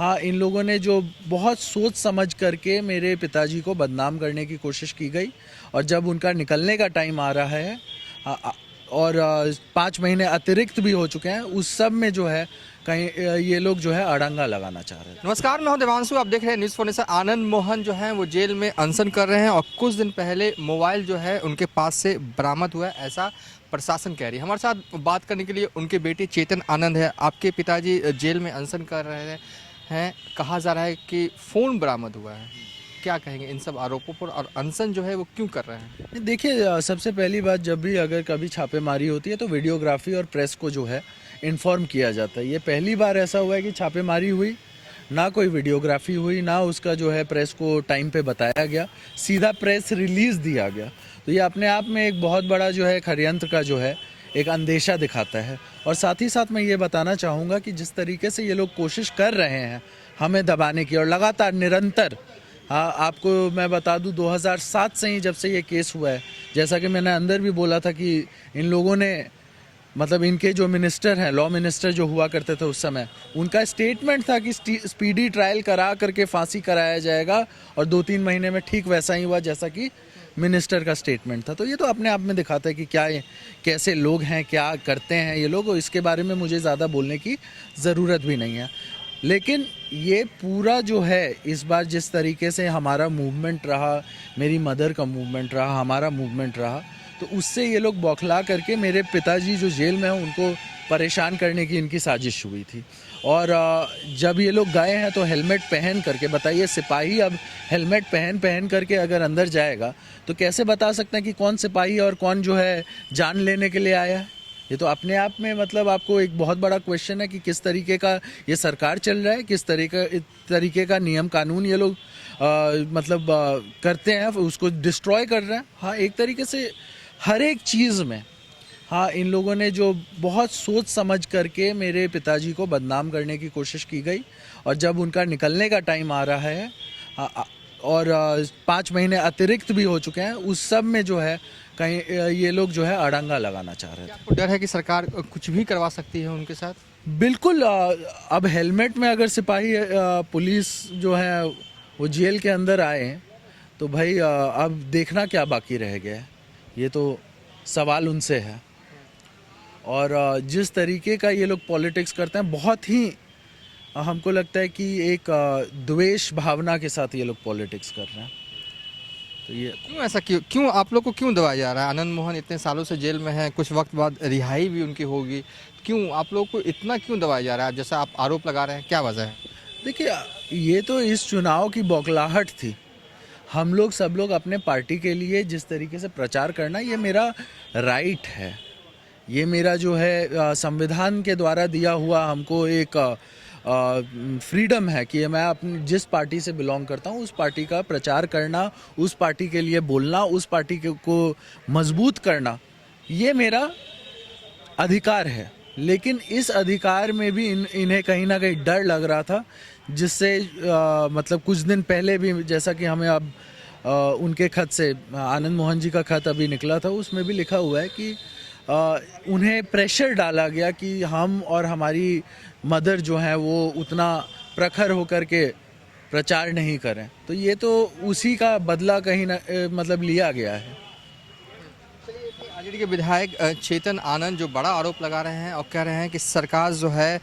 हाँ, इन लोगों ने जो बहुत सोच समझ करके मेरे पिताजी को बदनाम करने की कोशिश की गई और जब उनका निकलने का टाइम आ रहा है और 5 महीने अतिरिक्त भी हो चुके हैं, उस सब में जो है कहीं ये लोग जो है अड़ंगा लगाना चाह रहे थे। नमस्कार, मैं हूं देवांशु। आप देख रहे हैं न्यूज़ फॉरनेशन। आनंद मोहन जो हैं वो जेल में अनशन कर रहे हैं और कुछ दिन पहले मोबाइल जो है उनके पास से बरामद हुआ है, ऐसा प्रशासन कह रही है। हमारे साथ बात करने के लिए उनके बेटे चेतन आनंद है। आपके पिताजी जेल में अनशन कर रहे हैं, कहा जा रहा है कि फ़ोन बरामद हुआ है। क्या कहेंगे इन सब आरोपों पर, और अनशन जो है वो क्यों कर रहे हैं? देखिए, सबसे पहली बात, जब भी अगर कभी छापेमारी होती है तो वीडियोग्राफी और प्रेस को जो है इन्फॉर्म किया जाता है। ये पहली बार ऐसा हुआ है कि छापेमारी हुई, ना कोई वीडियोग्राफी हुई, ना उसका जो है प्रेस को टाइम पे बताया गया, सीधा प्रेस रिलीज़ दिया गया। तो ये अपने आप में एक बहुत बड़ा जो है षड्यंत्र का जो है एक अंदेशा दिखाता है। और साथ ही साथ मैं ये बताना चाहूँगा कि जिस तरीके से ये लोग कोशिश कर रहे हैं हमें दबाने की, और लगातार निरंतर, हाँ, आपको मैं बता दूं 2007 से ही जब से ये केस हुआ है, जैसा कि मैंने अंदर भी बोला था कि इन लोगों ने, मतलब इनके जो मिनिस्टर हैं, लॉ मिनिस्टर जो हुआ करते थे उस समय, उनका स्टेटमेंट था कि स्पीडी ट्रायल करा करके फांसी कराया जाएगा, और 2-3 महीने में ठीक वैसा ही हुआ जैसा कि मिनिस्टर का स्टेटमेंट था। तो ये तो अपने आप में दिखाता है कि क्या कैसे लोग हैं, क्या करते हैं ये लोग। इसके बारे में मुझे ज़्यादा बोलने की ज़रूरत भी नहीं है। लेकिन ये पूरा जो है इस बार जिस तरीके से हमारा मूवमेंट रहा, मेरी मदर का मूवमेंट रहा, हमारा मूवमेंट रहा, तो उससे ये लोग बौखला करके मेरे पिताजी जो जेल में हैं उनको परेशान करने की इनकी साजिश हुई थी। और जब ये लोग गए हैं तो हेलमेट पहन करके, बताइए, सिपाही अब हेलमेट पहन करके अगर अंदर जाएगा तो कैसे बता सकते हैं कि कौन सिपाही और कौन जो है जान लेने के लिए आया है? ये तो अपने आप में, मतलब आपको एक बहुत बड़ा क्वेश्चन है कि किस तरीके का ये सरकार चल रहा है, किस तरीके का नियम कानून ये लोग करते हैं, उसको डिस्ट्रॉय कर रहे हैं। हाँ, एक तरीके से हर एक चीज़ में, हाँ, इन लोगों ने जो बहुत सोच समझ करके मेरे पिताजी को बदनाम करने की कोशिश की गई और जब उनका निकलने का टाइम आ रहा है और 5 महीने अतिरिक्त भी हो चुके हैं, उस सब में जो है कहीं ये लोग जो है अड़ंगा लगाना चाह रहे थे। आपको डर है कि सरकार कुछ भी करवा सकती है उनके साथ? बिल्कुल। अब हेलमेट में अगर सिपाही, पुलिस जो है वो जेल के अंदर आए हैं तो भाई अब देखना क्या बाकी रह गया है, ये तो सवाल उनसे है। और जिस तरीके का ये लोग पॉलिटिक्स करते हैं, बहुत ही हमको लगता है कि एक द्वेष भावना के साथ ये लोग पॉलिटिक्स कर रहे हैं। तो ये क्यों ऐसा, क्यों आप लोग को क्यों दबाया जा रहा है? आनंद मोहन इतने सालों से जेल में हैं, कुछ वक्त बाद रिहाई भी उनकी होगी, क्यों आप लोग को इतना क्यों दबाया जा रहा है? जैसा आप आरोप लगा रहे हैं, क्या वजह है? देखिए, ये तो इस चुनाव की बौखलाहट थी। हम लोग सब लोग अपने पार्टी के लिए जिस तरीके से प्रचार करना, ये मेरा राइट है। ये मेरा जो है संविधान के द्वारा दिया हुआ हमको एक फ्रीडम है कि मैं अपनी जिस पार्टी से बिलोंग करता हूँ उस पार्टी का प्रचार करना, उस पार्टी के लिए बोलना, उस पार्टी को मजबूत करना, ये मेरा अधिकार है। लेकिन इस अधिकार में भी इन्हें कहीं ना कहीं डर लग रहा था, जिससे मतलब कुछ दिन पहले भी, जैसा कि हमें अब उनके खत से, आनंद मोहन जी का खत अभी निकला था, उसमें भी लिखा हुआ है कि उन्हें प्रेशर डाला गया कि हम और हमारी मदर जो है वो उतना प्रखर होकर के प्रचार नहीं करें। तो ये तो उसी का बदला कहीं ना मतलब लिया गया है। आजड़ी के विधायक चेतन आनंद जो बड़ा आरोप लगा रहे हैं और कह रहे हैं कि सरकार जो है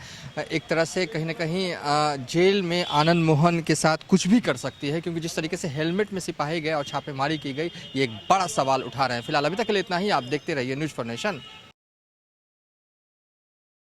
एक तरह से कहीं ना कहीं जेल में आनंद मोहन के साथ कुछ भी कर सकती है, क्योंकि जिस तरीके से हेलमेट में सिपाही गए और छापेमारी की गई, ये एक बड़ा सवाल उठा रहे हैं। फिलहाल अभी तक के लिए इतना ही। आप देखते रहिए न्यूज़ फॉर नेशन।